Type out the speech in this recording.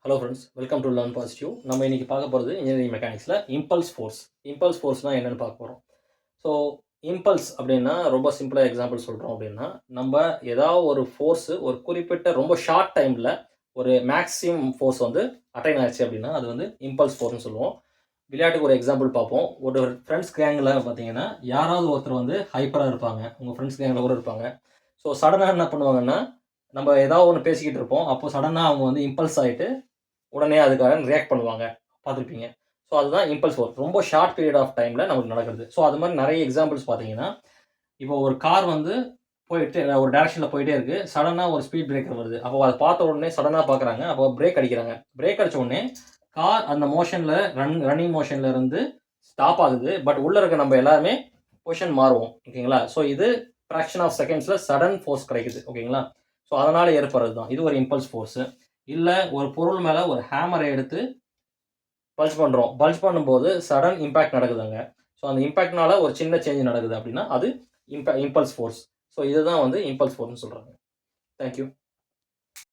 Hello friends, welcome to learn positive. நம்ம இன்றைக்கி பார்க்க போகிறது இன்ஜினியரிங் மெக்கானிக்ஸில் இம்பல்ஸ் ஃபோர்ஸ். இம்பல்ஸ் ஃபோர்ஸ்னால் என்னென்னு பார்க்க போகிறோம். ஸோ இம்பல்ஸ் அப்படின்னா ரொம்ப சிம்பிளாக எக்ஸாம்பிள் சொல்கிறோம் அப்படின்னா, நம்ம ஏதாவது ஒரு ஃபோர்ஸு ஒரு குறிப்பிட்ட ரொம்ப ஷார்ட் டைமில் ஒரு மேக்ஸிமம் ஃபோர்ஸ் வந்து அட்டைன் ஆயிடுச்சு அப்படின்னா அது வந்து இம்பல்ஸ் ஃபோர்ஸ்னு சொல்லுவோம். விளையாட்டுக்கு ஒரு எக்ஸாம்பிள் பார்ப்போம். ஒரு ஃப்ரெண்ட்ஸ் கேங்கில் பார்த்தீங்கன்னா யாராவது ஒருத்தர் வந்து ஹைப்பராக இருப்பாங்க, உங்கள் ஃப்ரெண்ட்ஸ் கேங்கில் கூட இருப்பாங்க. ஸோ சடனாக என்ன பண்ணுவாங்கன்னா, நம்ம ஏதாவது ஒன்று பேசிக்கிட்டு இருப்போம், அப்போ சடனாக அவங்க வந்து இம்பல்ஸ் ஆகிட்டு உடனே அதுக்காக ரியாக்ட் பண்ணுவாங்க, பார்த்துருப்பீங்க. ஸோ அதுதான் இம்பல்ஸ் ஃபோர்ஸ். ரொம்ப ஷார்ட் பீரியட் ஆஃப் டைமில் நமக்கு நடக்கிறது. ஸோ அது மாதிரி நிறைய எக்ஸாம்பிள்ஸ் பார்த்தீங்கன்னா, இப்போ ஒரு கார் வந்து போயிட்டு ஒரு டேரக்ஷனில் போயிட்டே இருக்குது. சடனாக ஒரு ஸ்பீட் பிரேக்கர் வருது. அப்போ அதை பார்த்த உடனே சடனாக பார்க்குறாங்க. அப்போ பிரேக் அடிக்கிறாங்க. பிரேக் அடித்த உடனே கார் அந்த மோஷனில் ரன்னிங் மோஷனில் இருந்து ஸ்டாப் ஆகுது. பட் உள்ளே இருக்க நம்ம எல்லாருமே பொசிஷன் மாறுவோம். ஓகேங்களா? ஸோ இது ஃப்ராக்ஷன் ஆஃப் செகண்ட்ஸில் சடன் ஃபோர்ஸ் கிடைக்குது. ஓகேங்களா? ஸோ அதனால் ஏற்படுறது தான் இது ஒரு இம்பல்ஸ் ஃபோர்ஸு. இல்லை ஒரு பொருள் மேலே ஒரு ஹேமரை எடுத்து பல்ஸ் பண்ணுறோம். பல்ஸ் பண்ணும்போது சடன் இம்பேக்ட் நடக்குதுங்க. ஸோ அந்த இம்பேக்ட்னால ஒரு சின்ன சேஞ்ச் நடக்குது அப்படின்னா அது இம்பல்ஸ் ஃபோர்ஸ். ஸோ இதுதான் வந்து இம்பல்ஸ் ஃபோர்ஸ்னு சொல்கிறாங்க. தேங்க்யூ.